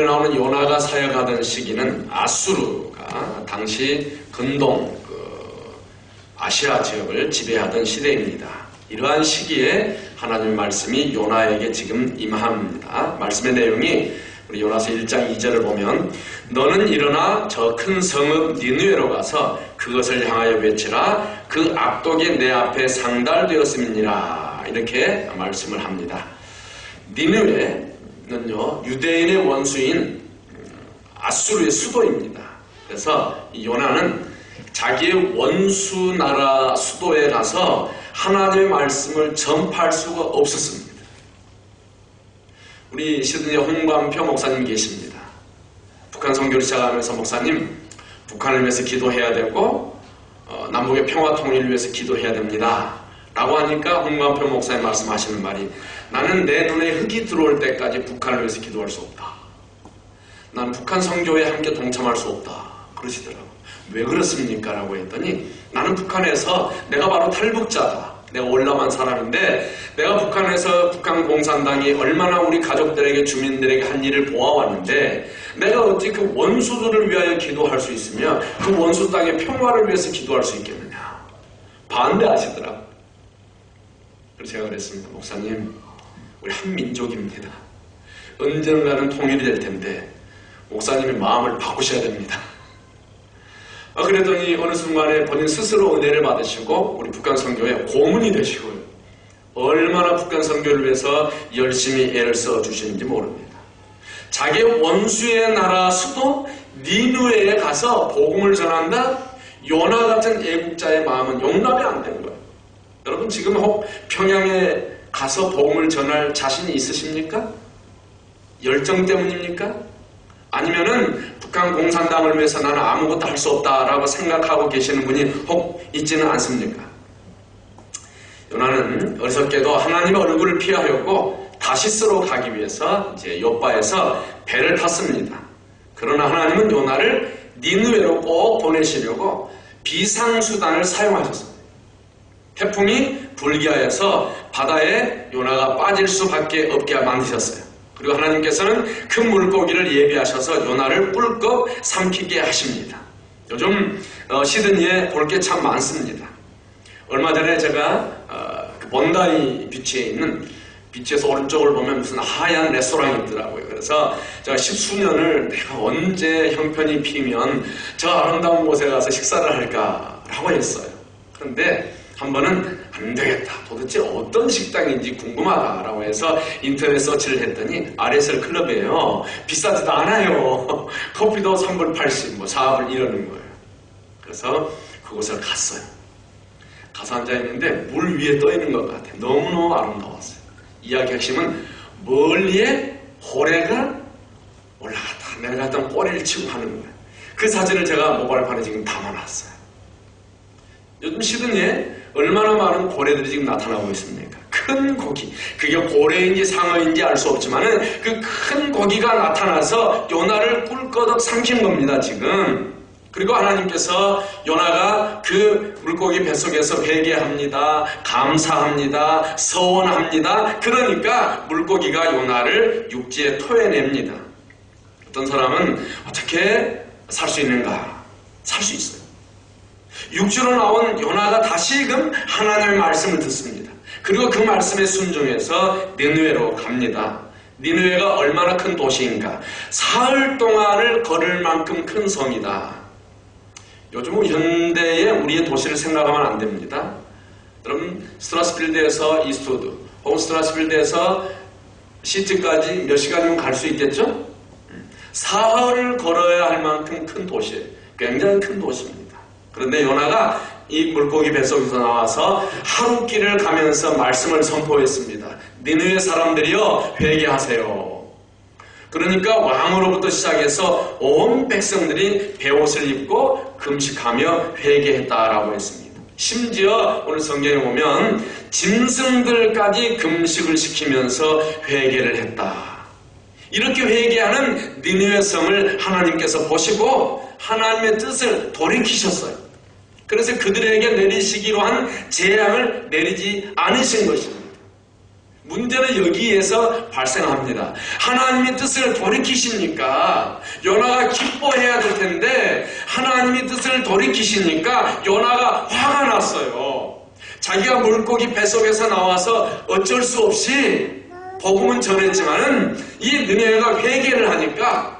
나오는 요나가 사역하던 시기는 아수르가 당시 근동 아시아 지역을 지배하던 시대입니다. 이러한 시기에 하나님의 말씀이 요나에게 지금 임합니다. 말씀의 내용이 우리 요나서 1장 2절을 보면 너는 일어나 저 큰 성읍 니느웨로 가서 그것을 향하여 외치라. 그 악독이 내 앞에 상달되었음이니라. 이렇게 말씀을 합니다. 니느웨 유대인의 원수인 아수르의 수도입니다. 그래서 이 요나는 자기의 원수 나라 수도에 가서 하나님의 말씀을 전파할 수가 없었습니다. 우리 시드니 홍관표 목사님 계십니다. 북한 선교를 시작하면서 목사님, 북한을 위해서 기도해야 되고 남북의 평화 통일을 위해서 기도해야 됩니다 라고 하니까 홍관표 목사님 말씀하시는 말이 나는 내 눈에 흙이 들어올 때까지 북한을 위해서 기도할 수 없다. 난 북한 선교에 함께 동참할 수 없다. 그러시더라고요. 왜 그렇습니까? 라고 했더니 나는 북한에서 내가 바로 탈북자다. 내가 월남한 사람인데 내가 북한에서 북한 공산당이 얼마나 우리 가족들에게 주민들에게 한 일을 보아왔는데 내가 어찌 그 원수들을 위하여 기도할 수 있으며 그 원수 땅의 평화를 위해서 기도할 수 있겠느냐. 반대하시더라고요. 그래서 제가 그랬습니다. 목사님, 우리 한 민족입니다. 언젠가는 통일이 될 텐데 목사님의 마음을 바꾸셔야 됩니다. 그랬더니 어느 순간에 본인 스스로 은혜를 받으시고 우리 북한 선교에 고문이 되시고요. 얼마나 북한 선교를 위해서 열심히 애를 써주시는지 모릅니다. 자기의 원수의 나라 수도 니느웨에 가서 복음을 전한다? 요나 같은 애국자의 마음은 용납이 안 된 거예요. 여러분 지금 혹 평양에 가서 복음을 전할 자신이 있으십니까? 열정 때문입니까? 아니면은 북한 공산당을 위해서 나는 아무것도 할 수 없다라고 생각하고 계시는 분이 혹 있지는 않습니까? 요나는 어리석게도 하나님의 얼굴을 피하려고 다시스로 가기 위해서 이제 욥바에서 배를 탔습니다. 그러나 하나님은 요나를 니느웨로 꼭 보내시려고 비상수단을 사용하셨습니다. 태풍이 불기하여서 바다에 요나가 빠질 수밖에 없게 만드셨어요. 그리고 하나님께서는 큰 물고기를 예비하셔서 요나를 꿀꺽 삼키게 하십니다. 요즘 시드니에 볼 게 참 많습니다. 얼마 전에 제가 본다이 비치에 있는 비치에서 오른쪽을 보면 무슨 하얀 레스토랑이 있더라고요. 그래서 제가 십수년을 내가 언제 형편이 피면 저 아름다운 곳에 가서 식사를 할까라고 했어요. 그런데 한 번은 안 되겠다. 도대체 어떤 식당인지 궁금하다라고 해서 인터넷 서치를 했더니 RSL 클럽이에요. 비싸지도 않아요. 커피도 3불 80, 4불 이러는 거예요. 그래서 그곳을 갔어요. 가서 앉아있는데 물 위에 떠 있는 것 같아요. 너무너무 아름다웠어요. 이야기 핵심은 멀리에 호래가 올라갔다 내려갔다 꼬리를 치고 하는 거예요. 그 사진을 제가 모바일판에 지금 담아놨어요. 요즘 시드니에 얼마나 많은 고래들이 지금 나타나고 있습니까? 큰 고기. 그게 고래인지 상어인지 알 수 없지만은 그 큰 고기가 나타나서 요나를 꿀꺼덕 삼킨 겁니다, 지금. 그리고 하나님께서 요나가 그 물고기 뱃속에서 회개합니다. 감사합니다. 서원합니다. 그러니까 물고기가 요나를 육지에 토해냅니다. 어떤 사람은 어떻게 살 수 있는가? 살 수 있어요. 육지로 나온 요나가 다시금 하나님의 말씀을 듣습니다. 그리고 그 말씀에 순종해서 니느웨로 갑니다. 니느웨가 얼마나 큰 도시인가? 사흘 동안을 걸을 만큼 큰 성이다. 요즘 현대의 우리의 도시를 생각하면 안 됩니다. 여러분 스트라스필드에서 이스트우드 혹은 스트라스필드에서 시티까지 몇 시간이면 갈 수 있겠죠? 사흘을 걸어야 할 만큼 큰 도시예요. 굉장히 큰 도시입니다. 그런데 요나가 이 물고기 뱃속에서 나와서 하루 길을 가면서 말씀을 선포했습니다. 니느웨 사람들이여 회개하세요. 그러니까 왕으로부터 시작해서 온 백성들이 베옷을 입고 금식하며 회개했다라고 했습니다. 심지어 오늘 성경에 보면 짐승들까지 금식을 시키면서 회개를 했다. 이렇게 회개하는 니느웨 성을 하나님께서 보시고 하나님의 뜻을 돌이키셨어요. 그래서 그들에게 내리시기로 한 재앙을 내리지 않으신 것입니다. 문제는 여기에서 발생합니다. 하나님의 뜻을 돌이키시니까 요나가 기뻐해야 될 텐데 하나님의 뜻을 돌이키시니까 요나가 화가 났어요. 자기가 물고기 뱃속에서 나와서 어쩔 수 없이 복음은 전했지만은 이 느헤미야가 회개를 하니까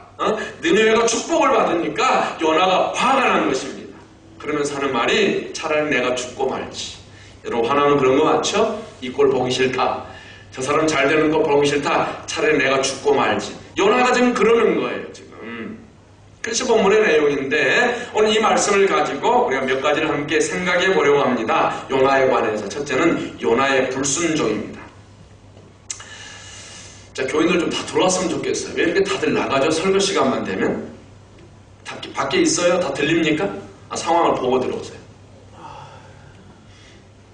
느헤미야가 축복을 받으니까 요나가 화가 난 것입니다. 그러면서 하는 말이 차라리 내가 죽고 말지. 여러분 화나면 그런 거 많죠? 이 꼴 보기 싫다. 저 사람 잘 되는 거 보기 싫다. 차라리 내가 죽고 말지. 요나가 지금 그러는 거예요. 지금. 그것이 본문의 내용인데 오늘 이 말씀을 가지고 우리가 몇 가지를 함께 생각해 보려고 합니다. 요나에 관해서. 첫째는 요나의 불순종입니다. 자, 교인들 좀 다 들어왔으면 좋겠어요. 왜 이렇게 다들 나가죠? 설교 시간만 되면? 다 밖에 있어요? 다 들립니까? 상황을 보고 들어오세요.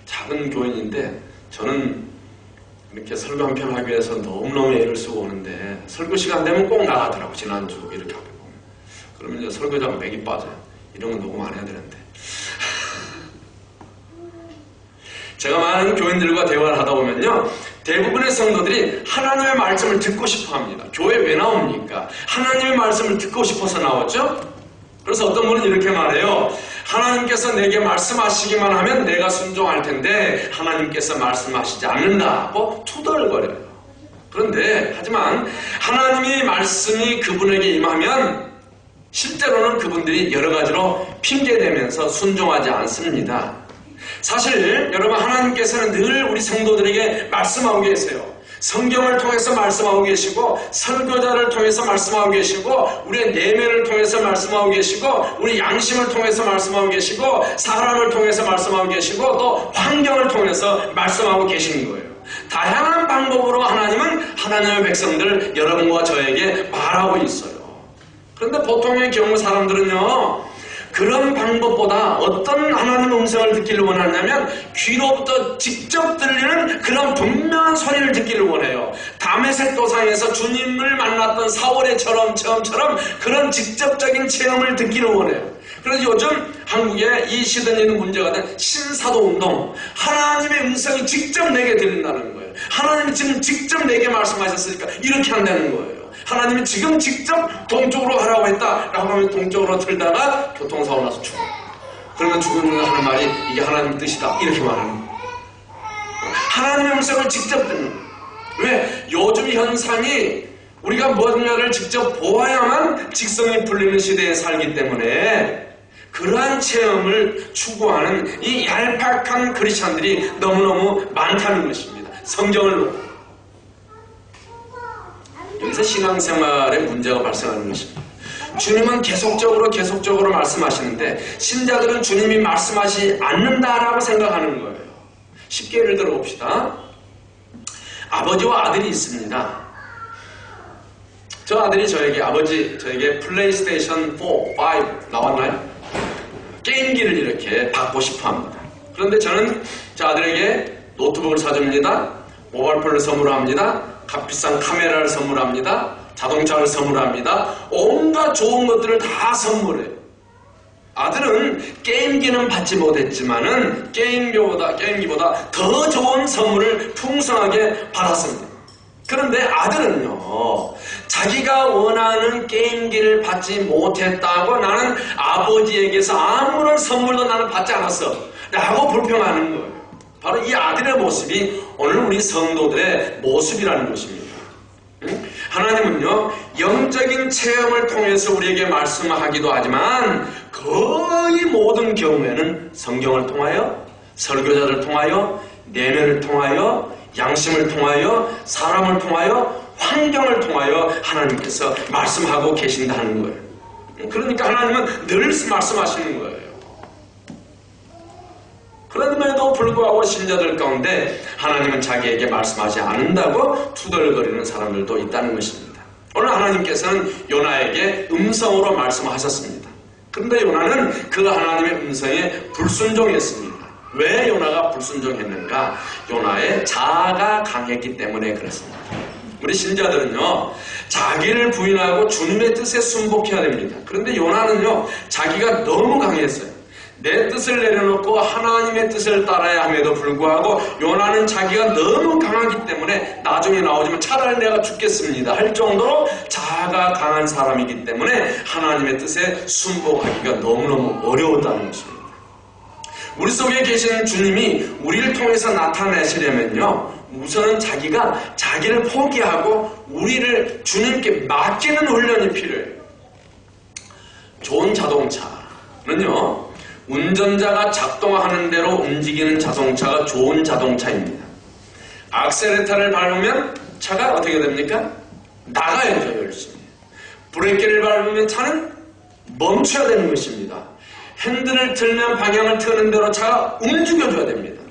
작은 교인인데 저는 이렇게 설교 한 편 하기 위해서 너무너무 애를 쓰고 오는데 설교 시간 되면 꼭 나가더라고. 지난주 이렇게 하고 보면. 그러면 이제 설교자가 맥이 빠져요. 이런 건 녹음 안 해야 되는데. 제가 많은 교인들과 대화를 하다 보면요. 대부분의 성도들이 하나님의 말씀을 듣고 싶어 합니다. 교회 왜 나옵니까? 하나님의 말씀을 듣고 싶어서 나왔죠? 그래서 어떤 분은 이렇게 말해요. 하나님께서 내게 말씀하시기만 하면 내가 순종할 텐데 하나님께서 말씀하시지 않는다고 투덜거려요. 그런데 하지만 하나님의 말씀이 그분에게 임하면 실제로는 그분들이 여러 가지로 핑계대면서 순종하지 않습니다. 사실 여러분 하나님께서는 늘 우리 성도들에게 말씀하고 계세요. 성경을 통해서 말씀하고 계시고 선교자를 통해서 말씀하고 계시고 우리의 내면을 통해서 말씀하고 계시고 우리 양심을 통해서 말씀하고 계시고 사람을 통해서 말씀하고 계시고 또 환경을 통해서 말씀하고 계시는 거예요. 다양한 방법으로 하나님은 하나님의 백성들 여러분과 저에게 말하고 있어요. 그런데 보통의 경우 사람들은요 그런 방법보다 어떤 하나님의 음성을 듣기를 원하냐면 귀로부터 직접 들리는 그런 분명한 소리를 듣기를 원해요. 다메섹 도상에서 주님을 만났던 사울의 처음처럼 그런 직접적인 체험을 듣기를 원해요. 그래서 요즘 한국에 이 시대에 있는 문제가 된 신사도운동, 하나님의 음성이 직접 내게 들린다는 거예요. 하나님이 지금 직접 내게 말씀하셨으니까 이렇게 한다는 거예요. 하나님이 지금 직접 동쪽으로 가라고 했다라고 하면 동쪽으로 들다가 교통사고 나서 죽어. 그러면 죽으면 하는 말이 이게 하나님의 뜻이다 이렇게 말하는 거예요. 하나님의 음성을 직접 듣는 거예요. 왜? 요즘 현상이 우리가 뭔가를 직접 보아야만 직성이 풀리는 시대에 살기 때문에 그러한 체험을 추구하는 이 얄팍한 크리스찬들이 너무너무 많다는 것입니다. 성경을 놓고. 여기서 신앙생활에 문제가 발생하는 것입니다. 주님은 계속적으로 말씀하시는데 신자들은 주님이 말씀하시지 않는다라고 생각하는 거예요. 쉽게 예를 들어 봅시다. 아버지와 아들이 있습니다. 저 아들이 저에게 플레이스테이션 4, 5 나왔나요? 게임기를 이렇게 받고 싶어 합니다. 그런데 저는 저 아들에게 노트북을 사줍니다. 모바일폰을 선물합니다. 값비싼 카메라를 선물합니다. 자동차를 선물합니다. 온갖 좋은 것들을 다 선물해요. 아들은 게임기는 받지 못했지만은 게임기보다 더 좋은 선물을 풍성하게 받았습니다. 그런데 아들은요, 자기가 원하는 게임기를 받지 못했다고 나는 아버지에게서 아무런 선물도 나는 받지 않았어 라고 불평하는 거예요. 바로 이 아들의 모습이 오늘 우리 성도들의 모습이라는 것입니다. 하나님은요 영적인 체험을 통해서 우리에게 말씀하기도 하지만 거의 모든 경우에는 성경을 통하여, 설교자를 통하여, 내면을 통하여, 양심을 통하여, 사람을 통하여, 환경을 통하여 하나님께서 말씀하고 계신다는 거예요. 그러니까 하나님은 늘 말씀하시는 거예요. 그럼에도 불구하고 신자들 가운데 하나님은 자기에게 말씀하지 않는다고 투덜거리는 사람들도 있다는 것입니다. 오늘 하나님께서는 요나에게 음성으로 말씀하셨습니다. 그런데 요나는 그 하나님의 음성에 불순종했습니다. 왜 요나가 불순종했는가? 요나의 자아가 강했기 때문에 그렇습니다. 우리 신자들은요 자기를 부인하고 주님의 뜻에 순복해야 됩니다. 그런데 요나는요 자기가 너무 강했어요. 내 뜻을 내려놓고 하나님의 뜻을 따라야 함에도 불구하고 요나는 자기가 너무 강하기 때문에 나중에 나오지만 차라리 내가 죽겠습니다 할 정도로 자아가 강한 사람이기 때문에 하나님의 뜻에 순복하기가 너무너무 어려웠다는 것입니다. 우리 속에 계신 주님이 우리를 통해서 나타내시려면요, 우선은 자기가 자기를 포기하고 우리를 주님께 맡기는 훈련이 필요해요. 좋은 자동차는요, 운전자가 작동하는 대로 움직이는 자동차가 좋은 자동차입니다. 악셀레터를 밟으면 차가 어떻게 됩니까? 나가야죠, 열심히. 브레이크를 밟으면 차는 멈춰야 되는 것입니다. 핸들을 틀면 방향을 트는 대로 차가 움직여줘야 됩니다.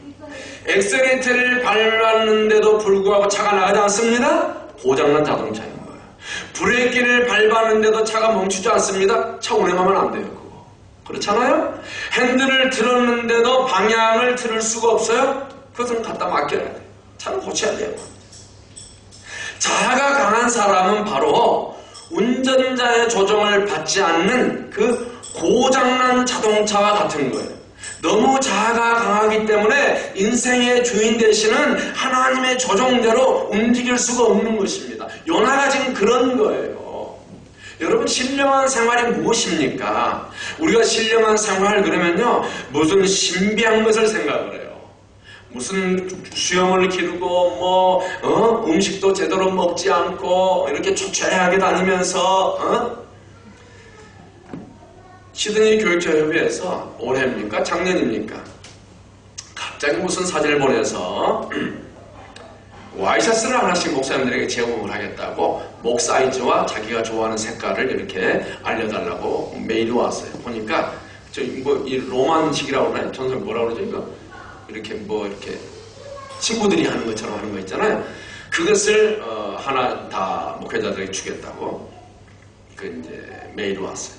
엑셀레이터를 밟았는데도 불구하고 차가 나가지 않습니다? 고장난 자동차인 거예요. 브레이크를 밟았는데도 차가 멈추지 않습니다? 차 운행하면 안 돼요, 그거. 그렇잖아요? 핸들을 틀었는데도 방향을 틀을 수가 없어요? 그것은 갖다 맡겨야 돼요. 차는 고쳐야 돼요. 자아가 강한 사람은 바로 운전자의 조정을 받지 않는 그 고장난 자동차와 같은 거예요. 너무 자아가 강하기 때문에 인생의 주인 되시는 하나님의 조정대로 움직일 수가 없는 것입니다. 요나가 지금 그런 거예요. 여러분, 신령한 생활이 무엇입니까? 우리가 신령한 생활 그러면요, 무슨 신비한 것을 생각을 해요. 무슨 수염을 기르고 음식도 제대로 먹지 않고 이렇게 초췌하게 다니면서 시드니 교육자협회에서 올해입니까? 작년입니까? 갑자기 무슨 사진을 보내서 와이셔츠를 하나씩 목사님들에게 제공을 하겠다고 목 사이즈와 자기가 좋아하는 색깔을 이렇게 알려달라고 메일이 왔어요. 보니까 이 로만식이라고 그러나요? 전설 뭐라고 그러죠? 이거? 이렇게 이렇게 친구들이 하는 것처럼 하는 거 있잖아요. 그것을 하나 다 목회자들에게 주겠다고 이제 메일이 왔어요.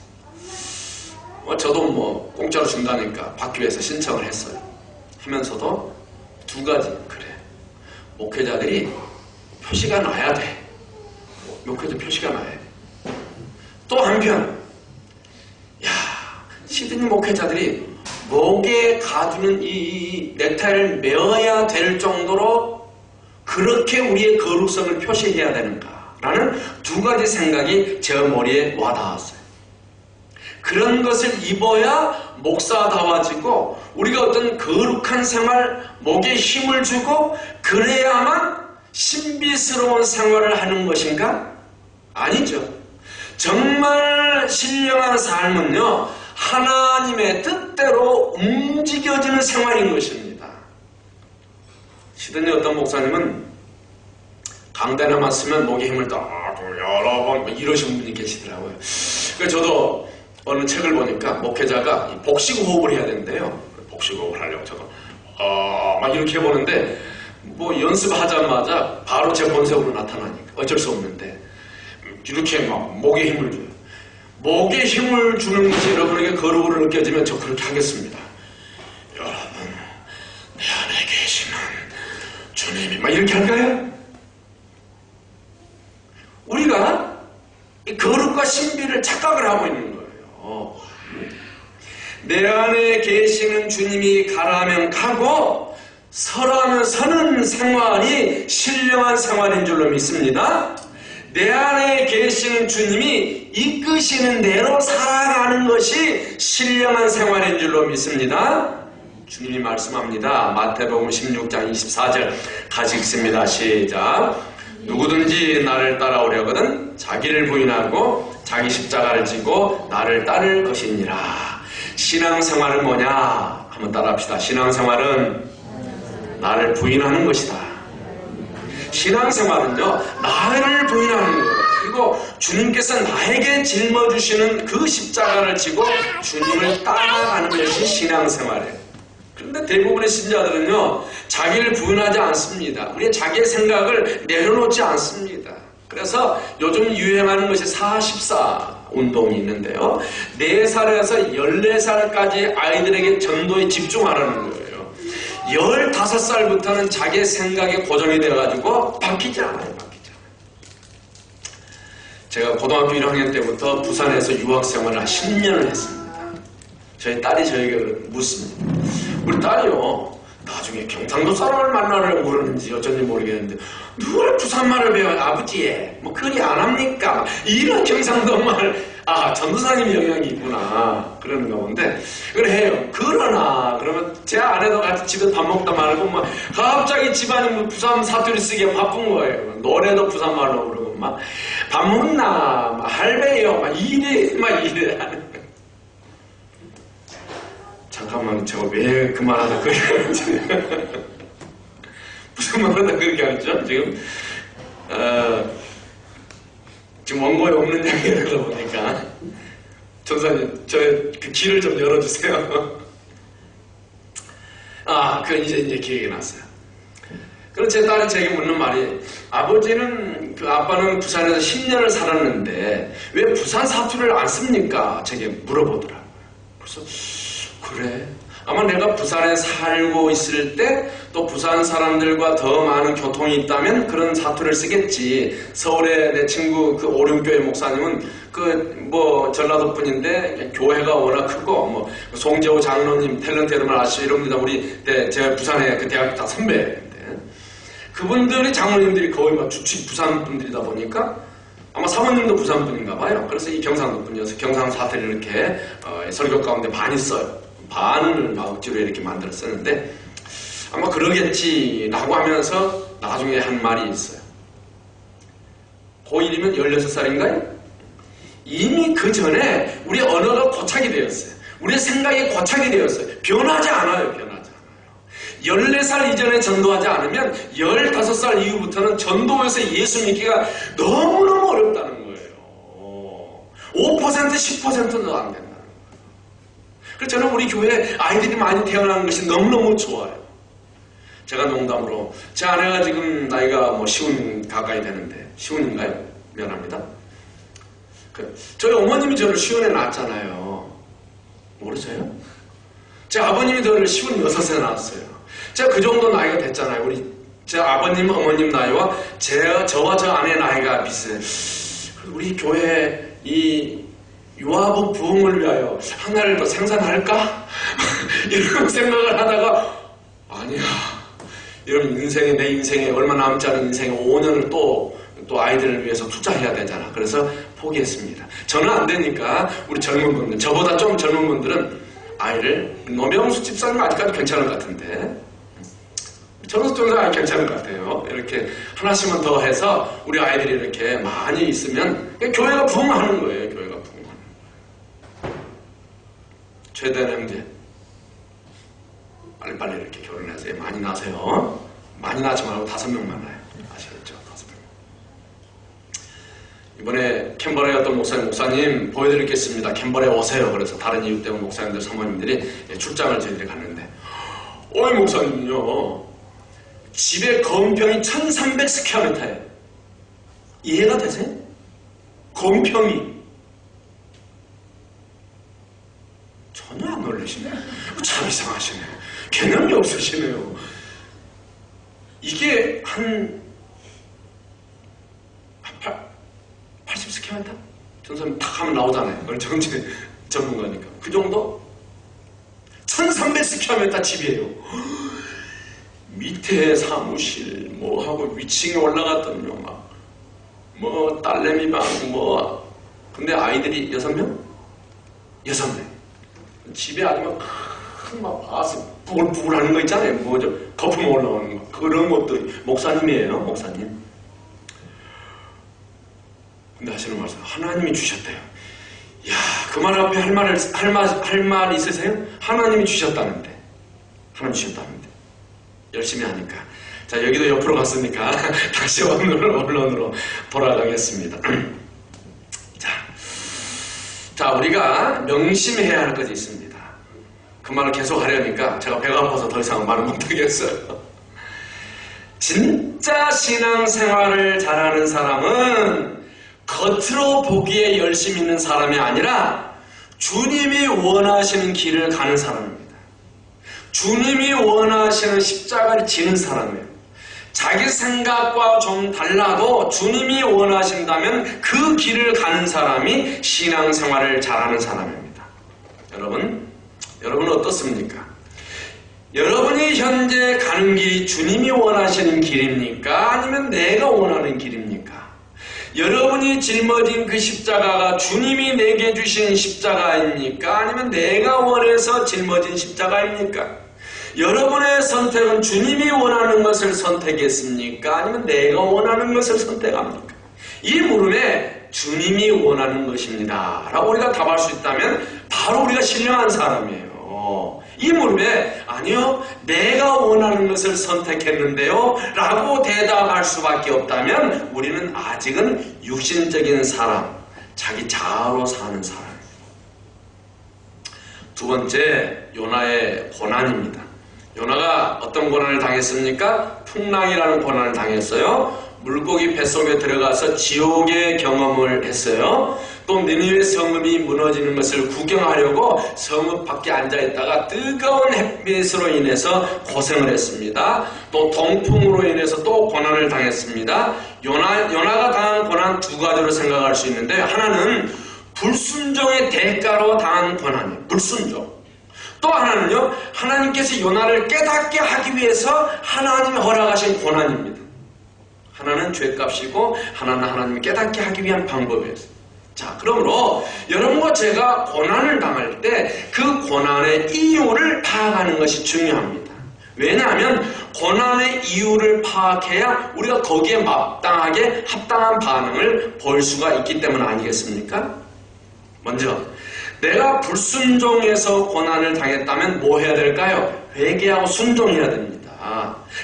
저도 공짜로 준다니까 받기 위해서 신청을 했어요. 하면서도 두 가지, 그래, 목회자들이 표시가 나야 돼. 목회자 표시가 나야 돼. 또 한편, 시드니 목회자들이 목에 가두는 이 넥타이를 메어야 될 정도로 그렇게 우리의 거룩성을 표시해야 되는가라는 두 가지 생각이 제 머리에 와닿았어요. 그런 것을 입어야 목사다워지고 우리가 어떤 거룩한 생활, 목에 힘을 주고 그래야만 신비스러운 생활을 하는 것인가? 아니죠. 정말 신령한 삶은요, 하나님의 뜻대로 움직여지는 생활인 것입니다. 시드니 어떤 목사님은 강단에만 쓰면 목에 힘을 딱 여러 번 이러신 분이 계시더라고요. 그래서 저도 어느 책을 보니까 목회자가 복식 호흡을 해야 되는데요. 복식 호흡을 하려고 저도 막 이렇게 해보는데 연습하자마자 바로 제 본색으로 나타나니까 어쩔 수 없는데 이렇게 막 목에 힘을 줘요. 목에 힘을 주는 것이 여러분에게 거룩으로 느껴지면 저 그렇게 하겠습니다. 여러분, 내 안에 계시는 주님이 막 이렇게 할까요? 우리가 이 거룩과 신비를 착각을 하고 있는 거예요. 내 안에 계시는 주님이 가라면 가고 서라면 서는 생활이 신령한 생활인 줄로 믿습니다. 내 안에 계시는 주님이 이끄시는 대로 살아가는 것이 신령한 생활인 줄로 믿습니다. 주님이 말씀합니다. 마태복음 16장 24절 같이 읽습니다. 시작. 누구든지 나를 따라오려거든 자기를 부인하고 자기 십자가를 지고 나를 따를 것이니라. 신앙생활은 뭐냐? 한번 따라합시다. 신앙생활은 나를 부인하는 것이다. 신앙생활은요, 나를 부인하는 거예요. 그리고 주님께서 나에게 짊어주시는 그 십자가를 지고 주님을 따라가는 것이 신앙생활이에요. 그런데 대부분의 신자들은요, 자기를 부인하지 않습니다. 우리 자기의 생각을 내려놓지 않습니다. 그래서 요즘 유행하는 것이 44 운동이 있는데요. 4살에서 14살까지 아이들에게 전도에 집중하라는 거예요. 15살부터는 자기의 생각에 고정이 되어가지고 바뀌지 않아요. 제가 고등학교 1학년 때부터 부산에서 유학생활을 한 10년을 했습니다. 저희 딸이 저에게 묻습니다. 우리 딸이요, 나중에 경상도 사람을 만나려고 그러는지 어쩐지 모르겠는데 누가 부산말을 배워요? 아버지, 뭐 그리 안 합니까? 이런 경상도 말, 아, 전도사님 영향이 있구나 그러는가 본데, 그래 해요. 그러면 제 아내도 같이 집에 밥 먹다 말고 막 갑자기 집안이 뭐 부산 사투리 쓰기에 바쁜 거예요. 노래도 부산말로 그러고 막 밥 먹나, 막 할배요, 막 이래 하는 거예요. 잠깐만, 제가 왜 그 말하다 그렇게 하는지. 무슨 말하다 그렇게 하죠? 지금 원고에 없는 이야기를 보니까. 전사님, 그 길을 좀 열어주세요. 이제 기억이 났어요. 그래서 제 딸이 제게 묻는 말이, 아빠는 부산에서 10년을 살았는데, 왜 부산 사투리를 안 씁니까? 제게 물어보더라고요. 그래서, 그래? 아마 내가 부산에 살고 있을 때 또 부산 사람들과 더 많은 교통이 있다면 그런 사투리를 쓰겠지. 서울에 내 친구 그 오륜교회 목사님은 전라도 분인데 교회가 워낙 크고 송재호 장로님 탤런트 여러분 아시죠? 이럽니다. 제가 부산에 그 대학교 다 선배인데 그분들이 장로님들이 거의 주축 부산 분들이다 보니까 아마 사모님도 부산 분인가 봐요. 그래서 이 경상도 분이어서 경상 사투리를 이렇게 설교 가운데 많이 써요. 반을 억지로 이렇게 만들었었는데 아마 그러겠지라고 하면서 나중에 한 말이 있어요. 고1이면 16살인가요? 이미 그 전에 우리 언어가 고착이 되었어요. 우리의 생각이 고착이 되었어요. 변하지 않아요. 14살 이전에 전도하지 않으면 15살 이후부터는 전도에서 예수 믿기가 너무너무 어렵다는 거예요. 5% 10%도 안 된다는 거예요. 그래서 저는 우리 교회에 아이들이 많이 태어나는 것이 너무너무 좋아요. 제가 농담으로 제 아내가 지금 나이가 시운 가까이 되는데, 시운인가요? 미안합니다. 저희 어머님이 저를 시운에 낳았잖아요. 모르세요? 제 아버님이 저를 시운 6에 낳았어요. 제가 그 정도 나이가 됐잖아요. 제 아버님, 어머님 나이와 저와 저 아내 나이가 비슷해요. 우리 교회 이 유아부 부흥을 위하여 하나를 더 생산할까? 이런 생각을 하다가 아니야. 여러분 내 인생에 얼마 남지 않은 인생에 5년을 또 아이들을 위해서 투자해야 되잖아. 그래서 포기했습니다. 저는 안 되니까 우리 젊은 분들, 저보다 좀 젊은 분들은 아이를, 노명수 집사님 아직까지 괜찮은 것 같은데 저는 좀 괜찮은 것 같아요. 이렇게 하나씩만 더 해서 우리 아이들이 이렇게 많이 있으면 교회가 부흥하는 거예요. 교회가 부흥하는 거예요. 최대한 형제 빨리빨리 이렇게 결혼해서 많이 나세요. 많이 낳지 말고 5명만 낳아요. 아시겠죠? 5명. 이번에 캔버라에 어떤 목사님 보여드릴 게 있습니다. 캔버라에 오세요. 그래서 다른 이유 때문에 목사님들, 사모님들이 출장을 저희들이 갔는데 어이 목사님요, 집에 건평이 1300스퀘어미터예요. 이해가 되세요? 건평이 전혀 안 놀라시네요. 참 이상하시네요. 개념이 없으시네요. 이게 한 80스퀘어미터? 전사님 탁 하면 나오잖아요. 그걸 정치 전문가니까. 그 정도? 1300스퀘어미터 집이에요. 밑에 사무실 하고 위층에 올라갔더니 딸내미 방 근데 아이들이 6명? 6명. 집에 아주 봐서 부글부글 하는 거 있잖아요. 거품 올라오는 거. 그런 것들이 목사님이에요. 목사님. 근데 하시는 말씀, 하나님이 주셨대요. 이야, 그 말 앞에 할 말 있으세요? 하나님이 주셨다는데. 하나님 주셨다는데. 열심히 하니까. 자, 여기도 옆으로 갔으니까 다시 언론으로 돌아가겠습니다. 자, 우리가 명심해야 할 것이 있습니다. 그 말을 계속 하려니까 제가 배가 아파서 더 이상 말을 못하겠어요. 진짜 신앙생활을 잘하는 사람은 겉으로 보기에 열심히 있는 사람이 아니라 주님이 원하시는 길을 가는 사람입니다. 주님이 원하시는 십자가를 지는 사람이에요. 자기 생각과 좀 달라도 주님이 원하신다면 그 길을 가는 사람이 신앙생활을 잘하는 사람입니다. 여러분, 여러분은 어떻습니까? 여러분이 현재 가는 길이 주님이 원하시는 길입니까? 아니면 내가 원하는 길입니까? 여러분이 짊어진 그 십자가가 주님이 내게 주신 십자가입니까? 아니면 내가 원해서 짊어진 십자가입니까? 여러분의 선택은 주님이 원하는 것을 선택했습니까? 아니면 내가 원하는 것을 선택합니까? 이 물음에 주님이 원하는 것입니다 라고 우리가 답할 수 있다면 바로 우리가 신령한 사람이에요. 이 물음에 아니요, 내가 원하는 것을 선택했는데요 라고 대답할 수밖에 없다면 우리는 아직은 육신적인 사람, 자기 자아로 사는 사람입니다. 두 번째, 요나의 고난입니다. 요나가 어떤 고난을 당했습니까? 풍랑이라는 고난을 당했어요. 물고기 뱃속에 들어가서 지옥의 경험을 했어요. 또 니느웨 성읍이 무너지는 것을 구경하려고 성읍 밖에 앉아있다가 뜨거운 햇빛으로 인해서 고생을 했습니다. 또 동풍으로 인해서 또 고난을 당했습니다. 요나가 당한 고난 두 가지로 생각할 수 있는데, 하나는 불순종의 대가로 당한 고난이에요. 불순종. 또 하나는요, 하나님께서 요나를 깨닫게 하기 위해서 하나님이 허락하신 고난입니다. 하나는 죄값이고 하나는 하나님이 깨닫게 하기 위한 방법이었어요. 자, 그러므로 여러분과 제가 고난을 당할 때 그 고난의 이유를 파악하는 것이 중요합니다. 왜냐하면 고난의 이유를 파악해야 우리가 거기에 마땅하게 합당한 반응을 보일 수가 있기 때문 아니겠습니까? 먼저 내가 불순종해서 고난을 당했다면 뭐 해야 될까요? 회개하고 순종해야 됩니다.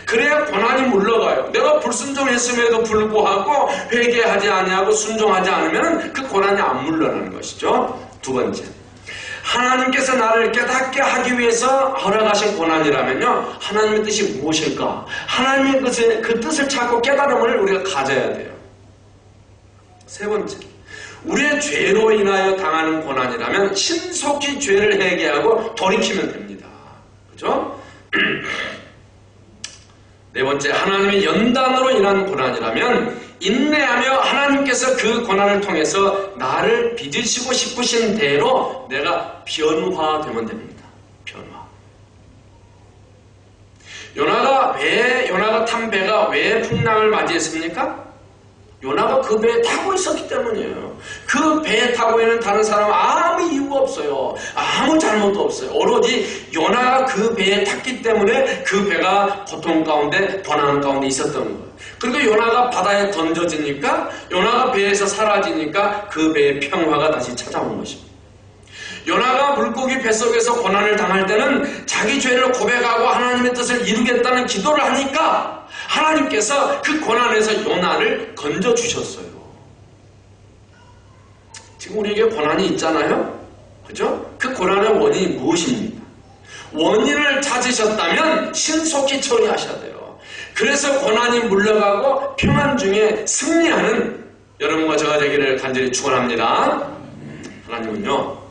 그래야 고난이 물러가요. 내가 불순종했음에도 불구하고 회개하지 아니하고 순종하지 않으면 그 고난이 안 물러나는 것이죠. 두 번째, 하나님께서 나를 깨닫게 하기 위해서 허락하신 고난이라면요, 하나님의 뜻이 무엇일까? 하나님의 그 뜻을 찾고 깨달음을 우리가 가져야 돼요. 세 번째, 우리의 죄로 인하여 당하는 고난이라면 신속히 죄를 회개하고 돌이키면 됩니다. 그죠? 네 번째, 하나님의 연단으로 인한 고난이라면 인내하며 하나님께서 그 고난을 통해서 나를 빚으시고 싶으신 대로 내가 변화되면 됩니다. 변화. 요나가 탄 배가 왜 풍랑을 맞이했습니까? 요나가 그 배에 타고 있었기 때문이에요. 그 배에 타고 있는 다른 사람은 아무 이유가 없어요. 아무 잘못도 없어요. 오로지 요나가 그 배에 탔기 때문에 그 배가 고통 가운데, 고난 가운데 있었던 거예요. 그리고 요나가 바다에 던져지니까, 요나가 배에서 사라지니까 그 배의 평화가 다시 찾아온 것입니다. 요나가 물고기 뱃속에서 고난을 당할 때는 자기 죄를 고백하고 하나님의 뜻을 이루겠다는 기도를 하니까 하나님께서 그 고난에서 요나를 건져주셨어요. 지금 우리에게 고난이 있잖아요? 그죠? 그 고난의 원인이 무엇입니까? 원인을 찾으셨다면 신속히 처리하셔야 돼요. 그래서 고난이 물러가고 평안 중에 승리하는 여러분과 저가 되기를 간절히 축원합니다. 하나님은요,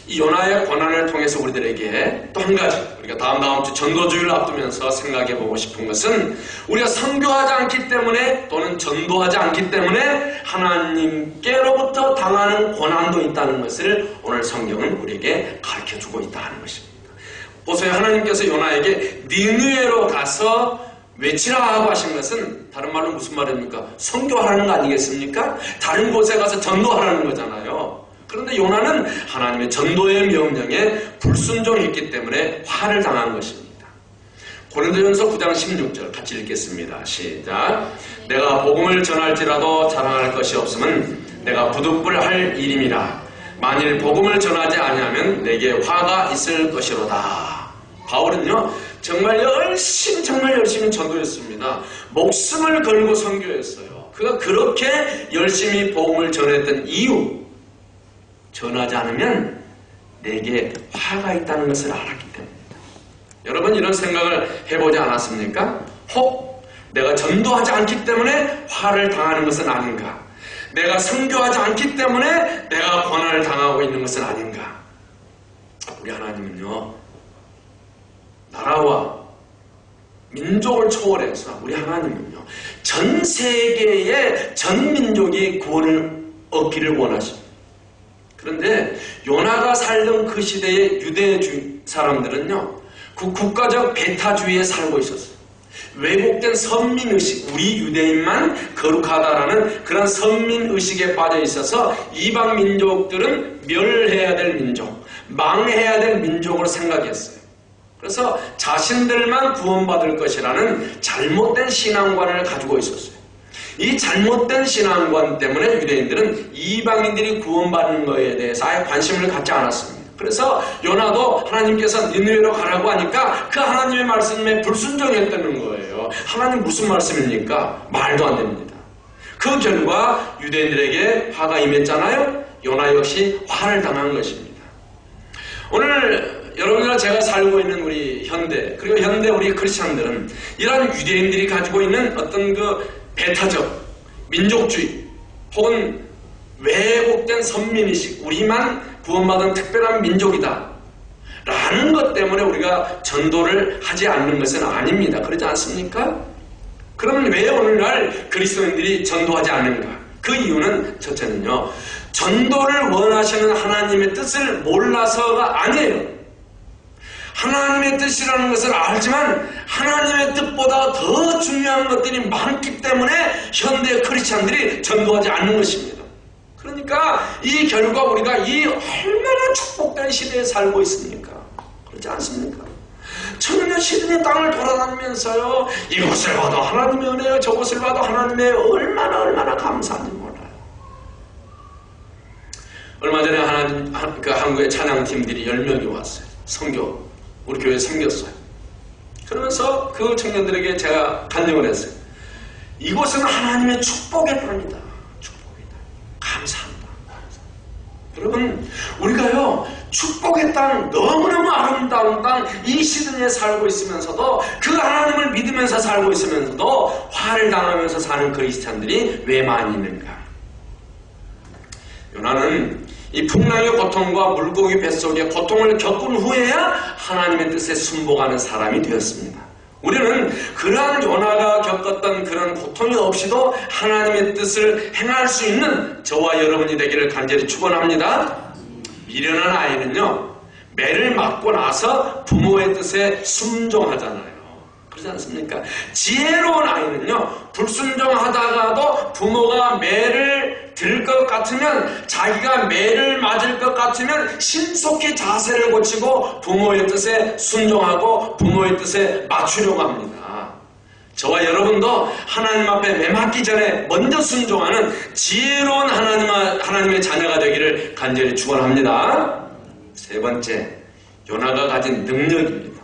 이 요나의 고난을 통해서 우리들에게 또 한 가지, 우리가 다음 주 전도주의를 앞두면서 생각해 보고 싶은 것은, 우리가 선교하지 않기 때문에 또는 전도하지 않기 때문에 하나님께로부터 당하는 고난도 있다는 것을 오늘 성경은 우리에게 가르쳐주고 있다는 것입니다. 보세요. 하나님께서 요나에게 니느웨로 가서 외치라 하고 하신 것은 다른 말로 무슨 말입니까? 선교하라는 거 아니겠습니까? 다른 곳에 가서 전도하라는 거잖아요. 그런데 요나는 하나님의 전도의 명령에 불순종했기 때문에 화를 당한 것입니다. 고린도전서 9장 16절 같이 읽겠습니다. 시작. 내가 복음을 전할지라도 자랑할 것이 없으면 내가 부득불할 일임이라. 만일 복음을 전하지 아니하면 내게 화가 있을 것이로다. 바울은요, 정말 열심히 전도했습니다. 목숨을 걸고 선교했어요. 그가 그렇게 열심히 복음을 전했던 이유, 전하지 않으면 내게 화가 있다는 것을 알았기 때문입니다. 여러분, 이런 생각을 해보지 않았습니까? 혹 내가 전도하지 않기 때문에 화를 당하는 것은 아닌가? 내가 선교하지 않기 때문에 내가 고난을 당하고 있는 것은 아닌가? 우리 하나님은요, 나라와 민족을 초월해서 우리 하나님은요, 전 세계의 전 민족이 구원을 얻기를 원하십니다. 그런데 요나가 살던 그 시대의 유대 사람들은요, 그 국가적 배타주의에 살고 있었어요. 왜곡된 선민의식, 우리 유대인만 거룩하다라는 그런 선민의식에 빠져 있어서 이방 민족들은 멸해야 될 민족, 망해야 될 민족으로 생각했어요. 그래서 자신들만 구원받을 것이라는 잘못된 신앙관을 가지고 있었어요. 이 잘못된 신앙관 때문에 유대인들은 이방인들이 구원받는 것에 대해서 아예 관심을 갖지 않았습니다. 그래서 요나도 하나님께서 니느웨로 가라고 하니까 그 하나님의 말씀에 불순종했다는 거예요. 하나님 무슨 말씀입니까? 말도 안 됩니다. 그 결과 유대인들에게 화가 임했잖아요. 요나 역시 화를 당한 것입니다. 오늘 여러분이나 제가 살고 있는 우리 현대, 그리고 현대 우리 크리스찬들은 이러한 유대인들이 가지고 있는 어떤 그 배타적 민족주의 혹은 왜곡된 선민의식, 우리만 구원받은 특별한 민족이다 라는 것 때문에 우리가 전도를 하지 않는 것은 아닙니다. 그렇지 않습니까? 그럼 왜 오늘날 그리스도인들이 전도하지 않는가? 그 이유는 첫째는요, 전도를 원하시는 하나님의 뜻을 몰라서가 아니에요. 하나님의 뜻이라는 것을 알지만 하나님의 뜻보다 더 중요한 것들이 많기 때문에 현대 크리스찬들이 전도하지 않는 것입니다. 그러니까 이 결과 우리가 이 얼마나 축복된 시대에 살고 있습니까? 그렇지 않습니까? 천년 시드니 땅을 돌아다니면서요, 이곳을 봐도 하나님의 은혜요, 저곳을 봐도 하나님의 얼마나 감사한지 몰라요. 얼마 전에 한국의 찬양팀들이 10명이 왔어요. 선교, 우리 교회에 섬겼어요. 그러면서 그 청년들에게 제가 간증을 했어요. 이곳은 하나님의 축복의 땅이다. 축복이다. 감사합니다. 여러분, 우리가요, 축복의 땅, 너무너무 아름다운 땅, 이 시드니에 살고 있으면서도, 그 하나님을 믿으면서 살고 있으면서도 화를 당하면서 사는 그리스찬들이 왜 많이 있는가? 요나는 이 풍랑의 고통과 물고기 뱃속의 고통을 겪은 후에야 하나님의 뜻에 순복하는 사람이 되었습니다. 우리는 그러한 요나가 겪었던 그런 고통이 없이도 하나님의 뜻을 행할 수 있는 저와 여러분이 되기를 간절히 축원합니다. 미련한 아이는요, 매를 맞고 나서 부모의 뜻에 순종하잖아요. 그렇지 않습니까? 지혜로운 아이는요, 불순종하다가도 부모가 매를 들 것 같으면, 자기가 매를 맞을 것 같으면 신속히 자세를 고치고 부모의 뜻에 순종하고 부모의 뜻에 맞추려고 합니다. 저와 여러분도 하나님 앞에 매 맞기 전에 먼저 순종하는 지혜로운 하나님의 자녀가 되기를 간절히 축원합니다. 세 번째, 요나가 가진 능력입니다.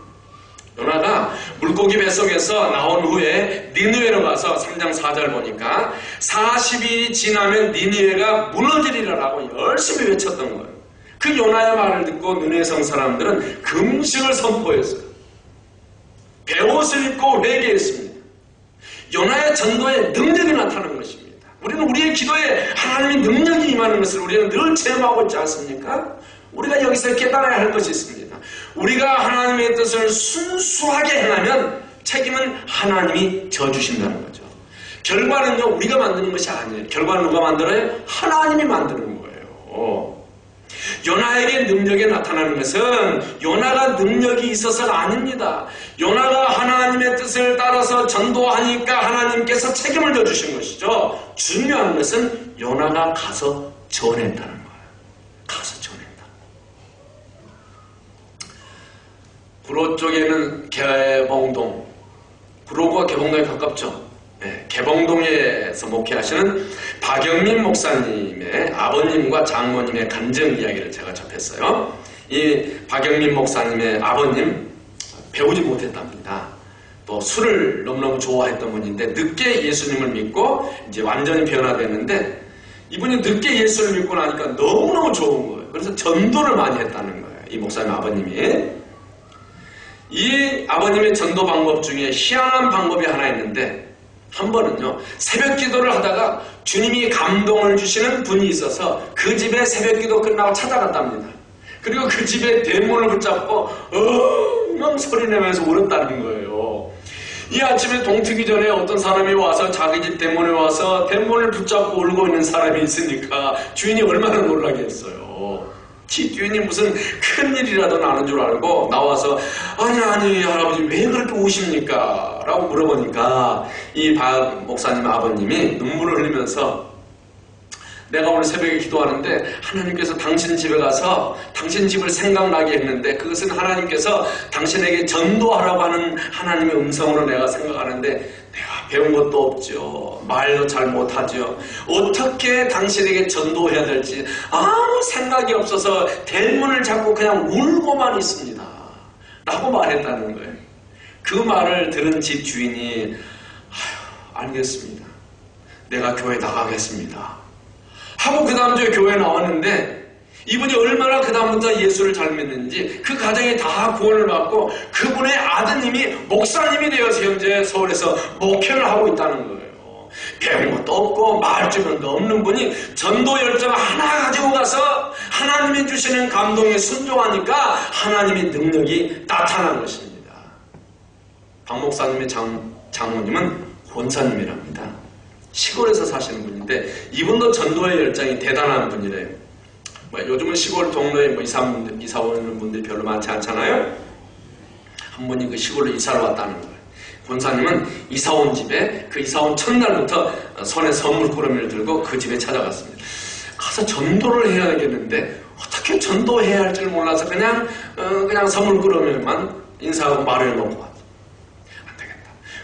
요나가 물고기 뱃속에서 나온 후에 니느웨로 가서 3장 4절 보니까 40일이 지나면 니느웨가 무너지리라라고 열심히 외쳤던 거예요. 그 요나의 말을 듣고 느느웨 성 사람들은 금식을 선포했어요. 베옷을 입고 회개했습니다. 요나의 전도에 능력이 나타나는 것입니다. 우리는 우리의 기도에 하나님의 능력이 임하는 것을 우리는 늘 체험하고 있지 않습니까? 우리가 여기서 깨달아야 할 것이 있습니다. 우리가 하나님의 뜻을 순수하게 행하면 책임은 하나님이 져주신다는 거죠. 결과는요, 우리가 만드는 것이 아니에요. 결과는 누가 만들어요? 하나님이 만드는 거예요. 요나에게 능력이 나타나는 것은 요나가 능력이 있어서가 아닙니다. 요나가 하나님의 뜻을 따라서 전도하니까 하나님께서 책임을 져주신 것이죠. 중요한 것은 요나가 가서 전했다는 거예요. 가서 전했다. 구로 쪽에는 개봉동, 구로가 개봉동에 가깝죠. 네, 개봉동에서 목회하시는 박영민 목사님의 아버님과 장모님의 간증 이야기를 제가 접했어요. 이 박영민 목사님의 아버님 배우지 못했답니다. 또 술을 너무너무 좋아했던 분인데 늦게 예수님을 믿고 이제 완전히 변화됐는데, 이분이 늦게 예수를 믿고 나니까 너무너무 좋은 거예요. 그래서 전도를 많이 했다는 거예요. 이 목사님 아버님이. 이 아버님의 전도 방법 중에 희한한 방법이 하나 있는데, 한 번은요, 새벽 기도를 하다가 주님이 감동을 주시는 분이 있어서 그 집에 새벽 기도 끝나고 찾아갔답니다. 그리고 그 집에 대문을 붙잡고 엉엉 소리 내면서 울었다는 거예요. 이 아침에 동트기 전에 어떤 사람이 와서 자기 집 대문에 와서 대문을 붙잡고 울고 있는 사람이 있으니까 주인이 얼마나 놀라겠어요. 집 주인이 무슨 큰일이라도 나는 줄 알고 나와서 아니 할아버지 왜 그렇게 우십니까? 라고 물어보니까 이 박 목사님 아버님이 눈물을 흘리면서 내가 오늘 새벽에 기도하는데 하나님께서 당신 집에 가서 당신 집을 생각나게 했는데 그것은 하나님께서 당신에게 전도하라고 하는 하나님의 음성으로 내가 생각하는데 내가 배운 것도 없죠. 말도 잘 못하죠. 어떻게 당신에게 전도해야 될지 아무 생각이 없어서 대문을 잡고 그냥 울고만 있습니다. 라고 말했다는 거예요. 그 말을 들은 집 주인이 알겠습니다. 내가 교회 나가겠습니다. 하고 그 다음 주에 교회에 나왔는데 이분이 얼마나 그 다음부터 예수를 잘 믿는지 그 가정이 다 구원을 받고 그분의 아드님이 목사님이 되어서 현재 서울에서 목회를 하고 있다는 거예요. 배운 것도 없고 말주변도 없는 분이 전도 열정 하나 가지고 가서 하나님이 주시는 감동에 순종하니까 하나님의 능력이 나타난 것입니다. 박 목사님의 장모님은 권사님이랍니다. 시골에서 사시는 분인데 이분도 전도의 열정이 대단한 분이래요. 요즘은 시골 동네에 이사 오는 분들이 별로 많지 않잖아요. 한 분이 그 시골로 이사를 왔다는 거예요. 권사님은 이사 온 집에 그 이사 온 첫날부터 손에 선물꾸러미를 들고 그 집에 찾아갔습니다. 가서 전도를 해야 되겠는데 어떻게 전도해야 할지 몰라서 그냥 선물꾸러미만 인사하고 말을 놓고 왔어요.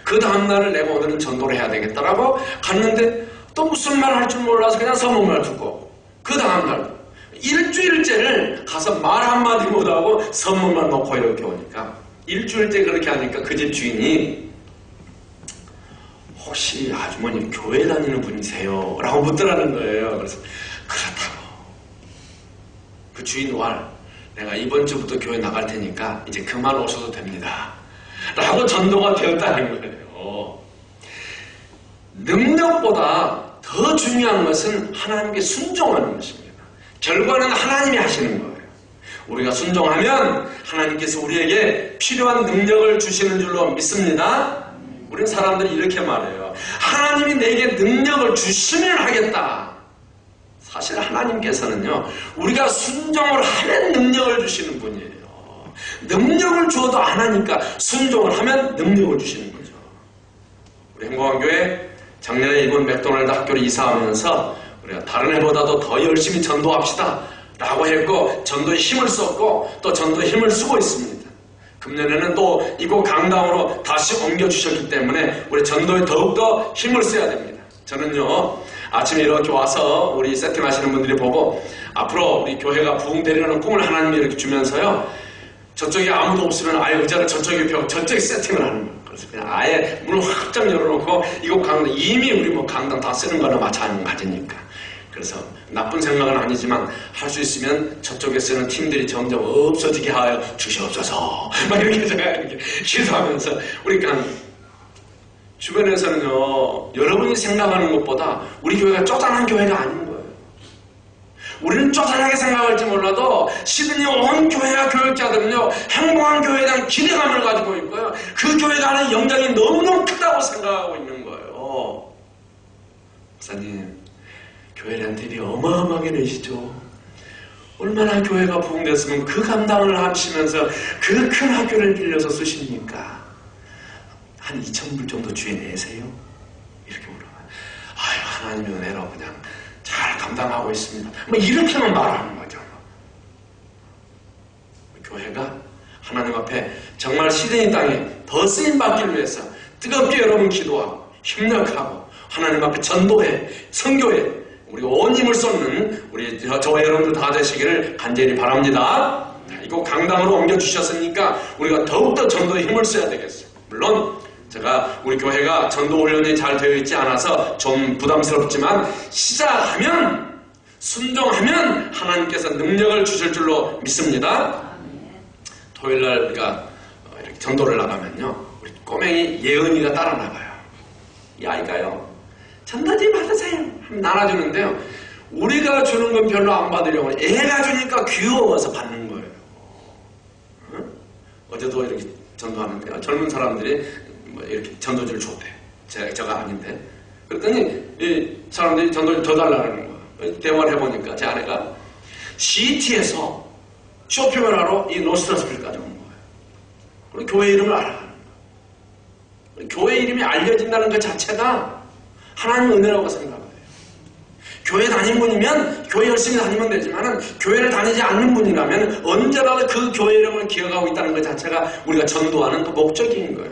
그 다음날을 내가 오늘은 전도를 해야 되겠다라고 갔는데 또 무슨 말 할 줄 몰라서 그냥 서문만 두고 그 다음날 일주일째를 가서 말 한마디 못하고 선문만 놓고 이렇게 오니까 일주일째 그렇게 하니까 그 집 주인이 혹시 아주머니 교회 다니는 분이세요? 라고 묻더라는 거예요. 그래서 그렇다고. 그 주인 왈 내가 이번 주부터 교회 나갈 테니까 이제 그만 오셔도 됩니다. 라고 전도가 되었다는 거예요. 능력보다 더 중요한 것은 하나님께 순종하는 것입니다. 결과는 하나님이 하시는 거예요. 우리가 순종하면 하나님께서 우리에게 필요한 능력을 주시는 줄로 믿습니다. 우리는 사람들이 이렇게 말해요. 하나님이 내게 능력을 주시면 하겠다. 사실 하나님께서는요, 우리가 순종을 하면 능력을 주시는 분이에요. 능력을 주어도 안 하니까 순종을 하면 능력을 주시는 거죠. 우리 행복한교회 작년에 이번 맥도날드 학교를 이사하면서 우리가 다른 해보다도 더 열심히 전도합시다 라고 했고 전도에 힘을 썼고 또 전도에 힘을 쓰고 있습니다. 금년에는 또 이곳 강당으로 다시 옮겨주셨기 때문에 우리 전도에 더욱더 힘을 써야 됩니다. 저는요 아침에 이렇게 와서 우리 세팅하시는 분들이 보고 앞으로 우리 교회가 부흥되리라는 꿈을 하나님이 이렇게 주면서요 저쪽에 아무도 없으면 아예 의자를 저쪽에 펴고 저쪽에 세팅을 하는 거예요. 그래서 그냥 아예 문을 확장 열어놓고 이곳 강당 이미 우리 강당 다 쓰는 거나 마찬가지니까. 그래서 나쁜 생각은 아니지만 할 수 있으면 저쪽에 쓰는 팀들이 점점 없어지게 하여 주시옵소서. 막 이렇게 제가 이렇게 기도하면서 우리 주변에서는요 여러분이 생각하는 것보다 우리 교회가 쪼잔한 교회가 아닌 거예요. 우리는 쪼잔하게 생각할지 몰라도 시드니 온 교회와 교육자들은요 행복한 교회에 대한 기대감을 가지고 있고요 그 교회가 하는 영향이 너무너무 크다고 생각하고 있는 거예요. 목사님 교회에 대한 딜이 어마어마하게 내시죠. 얼마나 교회가 부흥됐으면 그 감당을 하시면서 그 큰 학교를 빌려서 쓰십니까? 한 2,000불 정도 주에 내세요? 이렇게 물어봐요. 아유 하나님의 은혜로 그냥 잘 감당하고 있습니다. 뭐 이렇게만 말하는 거죠. 교회가 하나님 앞에 정말 시드니 땅에 더 쓰임받기를 위해서 뜨겁게 여러분 기도하고 협력하고 하나님 앞에 전도해 선교해 우리 온 힘을 쏟는 우리 저와 여러분들 다 되시기를 간절히 바랍니다. 이거 강당으로 옮겨주셨으니까 우리가 더욱더 전도에 힘을 써야 되겠어요. 물론 제가 우리 교회가 전도 훈련이 잘 되어 있지 않아서 좀 부담스럽지만 시작하면 순종하면 하나님께서 능력을 주실 줄로 믿습니다. 토요일날 우리가 이렇게 전도를 나가면요 우리 꼬맹이 예은이가 따라 나가요. 이 아이가요 전도 좀 받으세요 하면 나눠주는데요 우리가 주는 건 별로 안 받으려고 애가 주니까 귀여워서 받는 거예요. 어제도 이렇게 전도하는데요 젊은 사람들이 뭐 이렇게 전도지를 줬대. 제가 아닌데. 그랬더니 이 사람들이 전도지 더 달라는 거야. 대화를 해보니까 제 아내가 시티에서 쇼핑을 하러 이 노스트러스빌까지 온 거예요. 그리고 교회 이름을 알아가는 거예요. 교회 이름이 알려진다는 것 자체가 하나님의 은혜라고 생각해요. 교회 다닌 분이면 교회 열심히 다니면 되지만 교회를 다니지 않는 분이라면 언제라도 그 교회 이름을 기억하고 있다는 것 자체가 우리가 전도하는 또 목적인 거예요.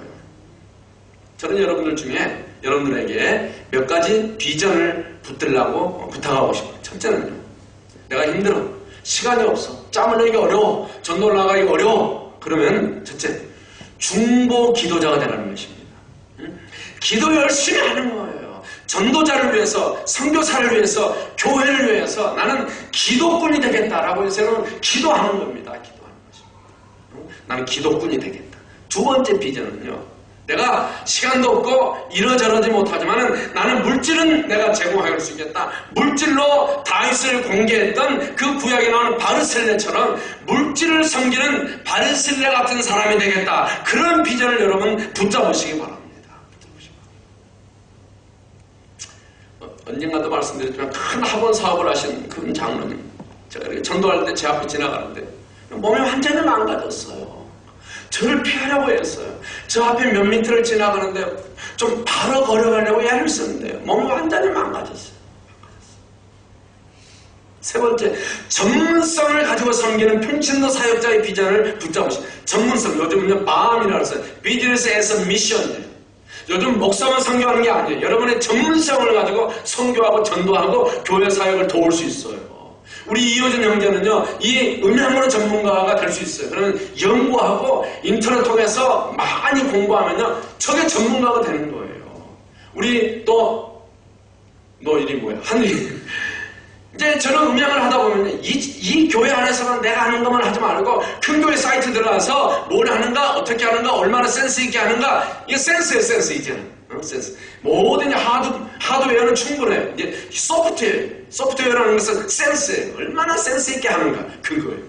저는 여러분들 중에 여러분들에게 몇 가지 비전을 붙들라고 부탁하고 싶어요. 첫째는요. 내가 힘들어. 시간이 없어. 짬을 내기 어려워. 전도를 나가기 어려워. 그러면 첫째, 중보 기도자가 되라는 것입니다. 기도 열심히 하는 거예요. 전도자를 위해서, 선교사를 위해서, 교회를 위해서 나는 기도꾼이 되겠다라고 해서 기도하는 겁니다. 기도하는 것입니다. 나는 기도꾼이 되겠다. 두 번째 비전은요. 내가 시간도 없고 이러저러지 못하지만 나는 물질은 내가 제공할 수 있겠다. 물질로 다윗을 공개했던 그 구약에 나오는 바르셀레처럼 물질을 섬기는 바르셀레 같은 사람이 되겠다. 그런 비전을 여러분 붙잡으시기 바랍니다. 언젠가도 말씀드렸지만 큰 학원 사업을 하신 큰 장로님, 제가 이렇게 전도할 때 제 앞에 지나가는데 몸이 완전히 망가졌어요. 저를 피하려고 했어요. 저 앞에 몇 미터를 지나가는데 좀 바로 걸어가려고 애를 썼는데 몸이 완전히 망가졌어요. 세 번째, 전문성을 가지고 섬기는 평신도 사역자의 비전을 붙잡으신 전문성, 요즘은요 BAM이라고 해서 비즈니스 에서 미션. 요즘 목사만 선교하는 게 아니에요. 여러분의 전문성을 가지고 선교하고 전도하고 교회 사역을 도울 수 있어요. 우리 이효준 형제는요, 이 음향으로 전문가가 될 수 있어요. 그러면 연구하고 인터넷 통해서 많이 공부하면요, 저게 전문가가 되는 거예요. 우리 또, 너 이름이 뭐야? 한일. 이제 저는 음향을 하다 보면 이 교회 안에서는 내가 하는 것만 하지 말고 큰 교회 사이트 들어가서 뭘 하는가, 어떻게 하는가, 얼마나 센스 있게 하는가. 이게 센스예요, 센스 이제는. 센스. 모든 하드웨어는 충분해. 이제 소프트웨어라는 것은 센스예요. 얼마나 센스 있게 하는가. 그거예요.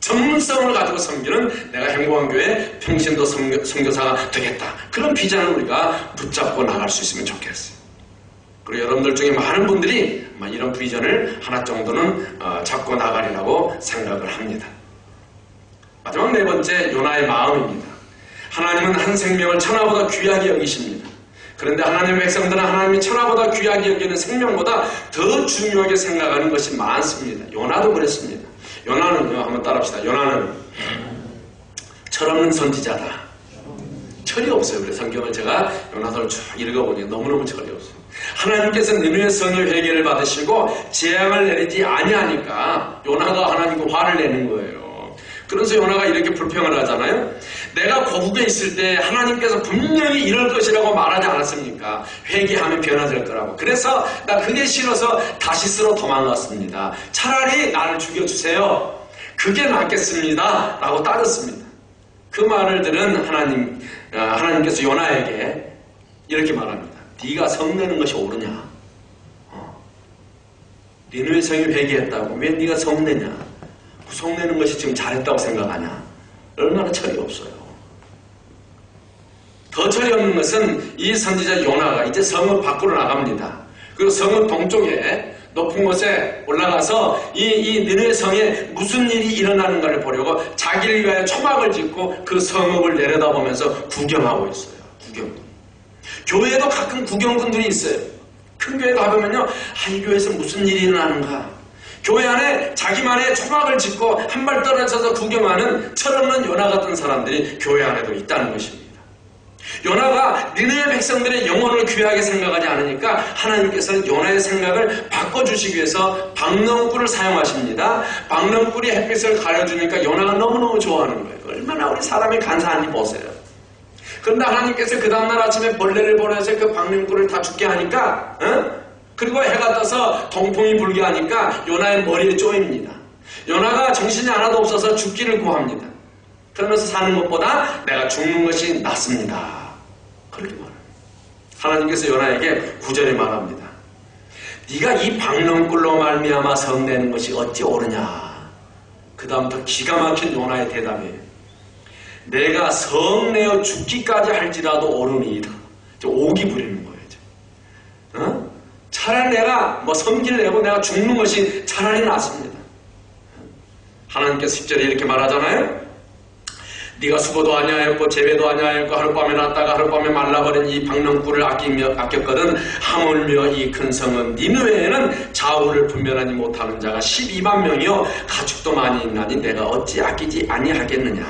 전문성을 가지고 섬기는 내가 행복한 교회 평신도 선교사가 되겠다. 그런 비전을 우리가 붙잡고 나갈 수 있으면 좋겠어요. 그리고 여러분들 중에 많은 분들이 이런 비전을 하나 정도는 잡고 나가리라고 생각을 합니다. 마지막 네 번째, 요나의 마음입니다. 하나님은 한 생명을 천하보다 귀하게 여기십니다. 그런데 하나님의 백성들은 하나님이 천하보다 귀하게 여기는 생명보다 더 중요하게 생각하는 것이 많습니다. 요나도 그랬습니다. 요나는요, 한번 따라합시다. 요나는 철없는 선지자다. 철이 없어요. 그래서 성경을 제가 요나서를 쭉 읽어보니 너무너무 철이 없어요. 하나님께서 니느웨 성의 회개를 받으시고 재앙을 내리지 아니하니까 요나가 하나님께 화를 내는 거예요. 그래서 요나가 이렇게 불평을 하잖아요. 내가 고국에 있을 때 하나님께서 분명히 이럴 것이라고 말하지 않았습니까? 회개하면 변화될 거라고. 그래서 나 그게 싫어서 다시스로 도망갔습니다. 차라리 나를 죽여주세요. 그게 낫겠습니다. 라고 따졌습니다. 그 말을 들은 하나님께서 요나에게 이렇게 말합니다. 네가 성내는 것이 옳으냐? 니느웨 성이 회개했다고 왜 네가 성내냐? 그 성내는 것이 지금 잘했다고 생각하냐? 얼마나 철이 없어요. 더 철이 없는 것은 이 선지자 요나가 이제 성읍 밖으로 나갑니다. 그리고 성읍 동쪽에 높은 곳에 올라가서 이 니느웨 성에 무슨 일이 일어나는가를 보려고 자기를 위하여 초막을 짓고 그 성읍을 내려다보면서 구경하고 있어요. 구경. 교회에도 가끔 구경꾼들이 있어요. 큰 교회 가보면요, 이 교회에서 무슨 일이 일어나는가. 교회 안에 자기만의 초막을 짓고 한 발 떨어져서 구경하는 철없는 요나 같은 사람들이 교회 안에도 있다는 것입니다. 요나가 니느웨 백성들의 영혼을 귀하게 생각하지 않으니까 하나님께서는 요나의 생각을 바꿔주시기 위해서 박넝쿨을 사용하십니다. 박넝쿨이 햇빛을 가려주니까 요나가 너무너무 좋아하는 거예요. 얼마나 우리 사람이 간사한지 보세요. 그런데 하나님께서 그 다음날 아침에 벌레를 보내서 그 박넝쿨을 다 죽게 하니까, 그리고 해가 떠서 동풍이 불게 하니까 요나의 머리에 쪼입니다. 요나가 정신이 하나도 없어서 죽기를 구합니다. 그러면서 사는 것보다 내가 죽는 것이 낫습니다. 그렇게 말합니다. 하나님께서 요나에게 9절에 말합니다. 네가 이 박넝쿨로 말미암아 성내는 것이 어찌 옳으냐. 그 다음부터 기가 막힌 요나의 대답이에요. 내가 성내어 죽기까지 할지라도 오르니이다. 오기 부리는 거예요. 차라리 내가 뭐 성질 내고 내가 죽는 것이 차라리 낫습니다. 하나님께서 10절에 이렇게 말하잖아요. 네가 수고도 아니하였고 재배도 아니하였고 하룻밤에 났다가 하룻밤에 말라버린 이 박농꿀을 아꼈거든. 하물며 이 큰 성은 니느웨에는 좌우를 분별하지 못하는 자가 12만 명이요 가축도 많이 있나니 내가 어찌 아끼지 아니하겠느냐.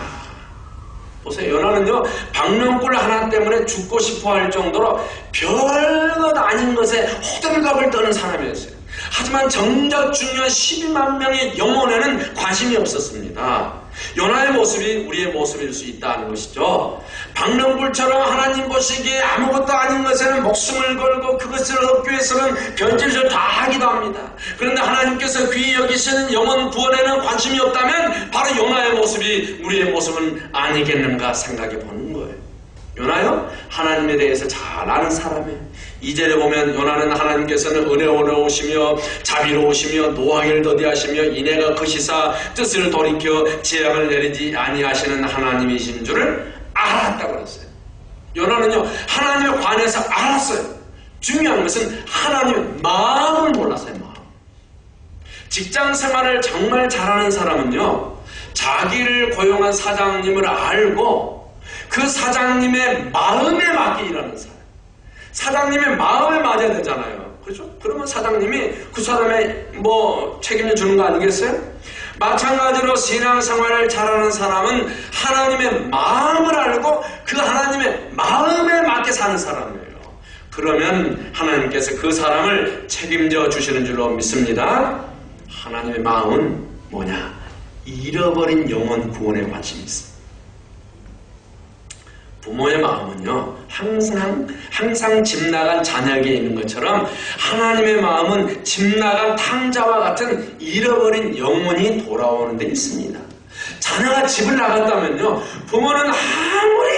보세요. 요나는요 박농꿀 하나 때문에 죽고 싶어할 정도로 별것 아닌 것에 호들갑을 떠는 사람이었어요. 하지만 정작 중요한 12만 명의 영혼에는 관심이 없었습니다. 요나의 모습이 우리의 모습일 수 있다는 것이죠. 박농불처럼 하나님 보시기에 아무것도 아닌 것에는 목숨을 걸고 그것을 얻기 위해서는 별짓을 다 하기도 합니다. 그런데 하나님께서 귀히 여기시는 영혼 구원에는 관심이 없다면 바로 요나의 모습이 우리의 모습은 아니겠는가 생각해 보는 거예요. 요나요? 하나님에 대해서 잘 아는 사람이에요. 2절에 보면 요나는 하나님께서는 은혜로우시며 자비로우시며 노하기를 더디하시며 인애가 크시사 뜻을 돌이켜 재앙을 내리지 아니하시는 하나님이신 줄을 알았다고 그랬어요. 요나는요 하나님에 관해서 알았어요. 중요한 것은 하나님의 마음을 몰랐어요. 마음. 직장 생활을 정말 잘하는 사람은요 자기를 고용한 사장님을 알고 그 사장님의 마음에 맞게 일하는 사람. 사장님의 마음에 맞아야 되잖아요. 그렇죠? 그러면 사장님이 그 사람의 책임을 주는 거 아니겠어요? 마찬가지로 신앙생활을 잘하는 사람은 하나님의 마음을 알고 그 하나님의 마음에 맞게 사는 사람이에요. 그러면 하나님께서 그 사람을 책임져 주시는 줄로 믿습니다. 하나님의 마음은 뭐냐? 잃어버린 영혼 구원에 관심이 있어요. 부모의 마음은요 항상 집 나간 자녀에게 있는 것처럼 하나님의 마음은 집 나간 탕자와 같은 잃어버린 영혼이 돌아오는 데 있습니다. 자녀가 집을 나갔다면요 부모는 아무리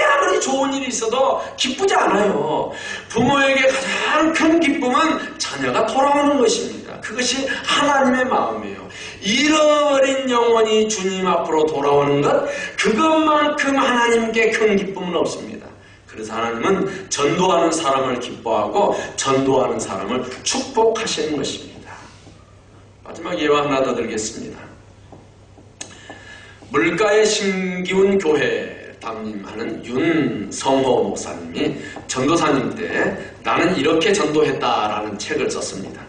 좋은 일이 있어도 기쁘지 않아요. 부모에게 가장 큰 기쁨은 자녀가 돌아오는 것입니다. 그것이 하나님의 마음이에요. 잃어버린 영혼이 주님 앞으로 돌아오는 것, 그것만큼 하나님께 큰 기쁨은 없습니다. 그래서 하나님은 전도하는 사람을 기뻐하고 전도하는 사람을 축복하시는 것입니다. 마지막 예화 하나 더 드리겠습니다. 물가에 심기운 교회 담임하는 윤성호 목사님이 전도사님 때 나는 이렇게 전도했다라는 책을 썼습니다.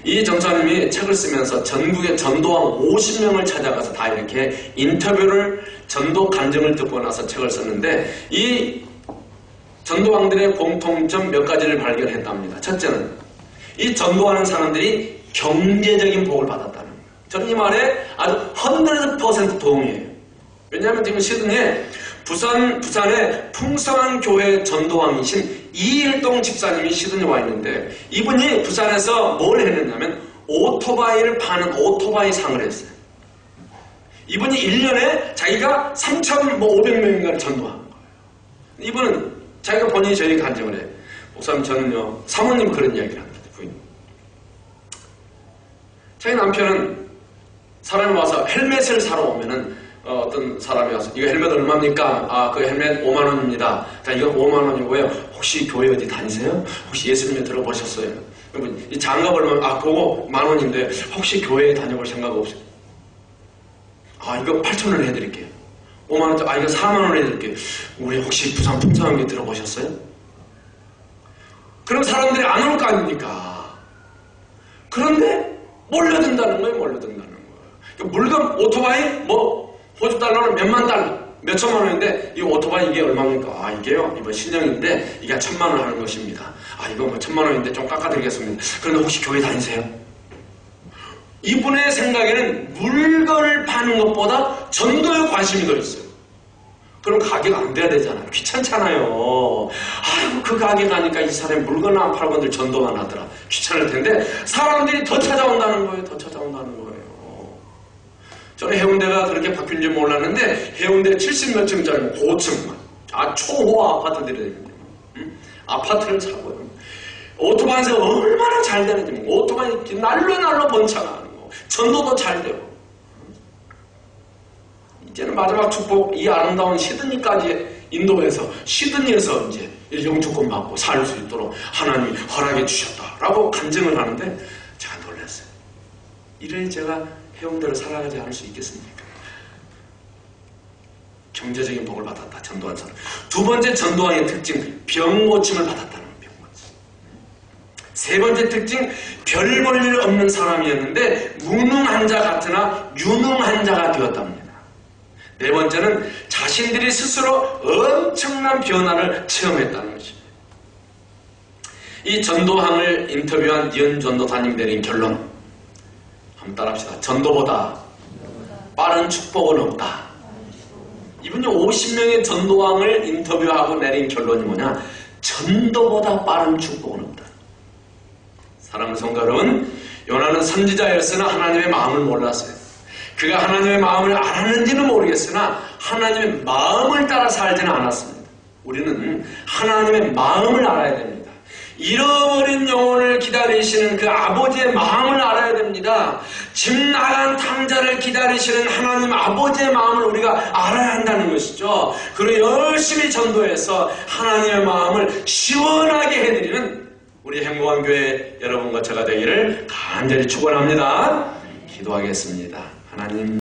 이 전사님이 책을 쓰면서 전국의 전도왕 50명을 찾아가서 다 이렇게 인터뷰를 전도 간증을 듣고 나서 책을 썼는데 이 전도왕들의 공통점 몇 가지를 발견했답니다. 첫째는 이 전도하는 사람들이 경제적인 복을 받았다는 거예요. 저는 이 말에 아주 100% 동의해요. 왜냐하면 지금 시드니에 부산의 풍성한 교회 전도왕이신 이일동 집사님이 시드니에 와 있는데 이분이 부산에서 뭘 했느냐면 오토바이를 파는 오토바이 상을 했어요. 이분이 1년에 자기가 3,500명인가를 전도한 거예요. 이분은 자기가 본인이 저에게 간증을 해요. 목사님 저는요 사모님 그런 이야기를 합니다. 부인. 자기 남편은 사람이 와서 헬멧을 사러 오면은 어떤 사람이 와서 이거 헬멧 얼마입니까? 아, 그 헬멧 5만원입니다. 자, 이건 5만원이고요. 혹시 교회 어디 다니세요? 혹시 예수님에 들어보셨어요? 그러면 이 장갑 얼마? 아, 그거 10,000원인데 혹시 교회에 다녀볼 생각 없어요? 아, 이거 8,000원 해드릴게요. 5만원, 아, 이거 4만원 해드릴게요. 우리 혹시 부산 풍성한 게 들어보셨어요? 그럼 사람들이 안 올 거 아닙니까? 그런데 몰려든다는 거예요, 몰려든다는 거예요. 물건, 오토바이, 호주 달러는 몇만 달러, 몇천만 원인데 이 오토바이 이게 얼마입니까? 아 이게요 이번 신형인데 이게 1,000만 원 하는 것입니다. 아 이거 1,000만 원인데 좀 깎아드리겠습니다. 그런데 혹시 교회 다니세요? 이분의 생각에는 물건을 파는 것보다 전도에 관심이 더 있어요. 그럼 가격 안 돼야 되잖아요. 귀찮잖아요. 아이고 그 가게 가니까 이 사람이 물건을 안 팔고 늘 전도만 하더라. 귀찮을 텐데 사람들이 더 찾아온다는 거예요. 더 찾아온다는 거예요. 저는 해운대가 그렇게 바뀐 줄 몰랐는데 해운대 70몇 층짜리 고층 초호화 아파트들이 되거든요. 아파트를 사고요. 오토바이가 얼마나 잘 되는지 오토바이 날로 번창하는 거 전도도 잘 되고 이제는 마지막 축복, 이 아름다운 시드니까지 인도해서 시드니에서 이제 영주권 받고 살 수 있도록 하나님이 허락해 주셨다라고 간증을 하는데 제가 놀랐어요. 이래 제가 해운대를 살아가지 않을 수 있겠습니까? 경제적인 복을 받았다. 전도한 사람. 두 번째 전도왕의 특징, 병 고침을 받았다는 거예요. 병 고침. 세 번째 특징, 별 볼 일 없는 사람이었는데 무능한 자 같으나 유능한 자가 되었답니다. 네 번째는 자신들이 스스로 엄청난 변화를 체험했다는 것입니다. 이 전도왕을 인터뷰한 니은 전도사님이 내린 결론 한번 따라합시다. 전도보다 빠른 축복은 없다. 이분이 50명의 전도왕을 인터뷰하고 내린 결론이 뭐냐? 전도보다 빠른 축복은 없다. 사랑하는 성도 여러분, 요나는 선지자였으나 하나님의 마음을 몰랐어요. 그가 하나님의 마음을 알았는지는 모르겠으나 하나님의 마음을 따라 살지는 않았습니다. 우리는 하나님의 마음을 알아야 됩니다. 잃어버린 영혼을 기다리시는 그 아버지의 마음을 알아야 됩니다. 집 나간 탕자를 기다리시는 하나님 아버지의 마음을 우리가 알아야 한다는 것이죠. 그리고 열심히 전도해서 하나님의 마음을 시원하게 해드리는 우리 행복한 교회 여러분과 제가 되기를 간절히 축원합니다. 기도하겠습니다. 하나님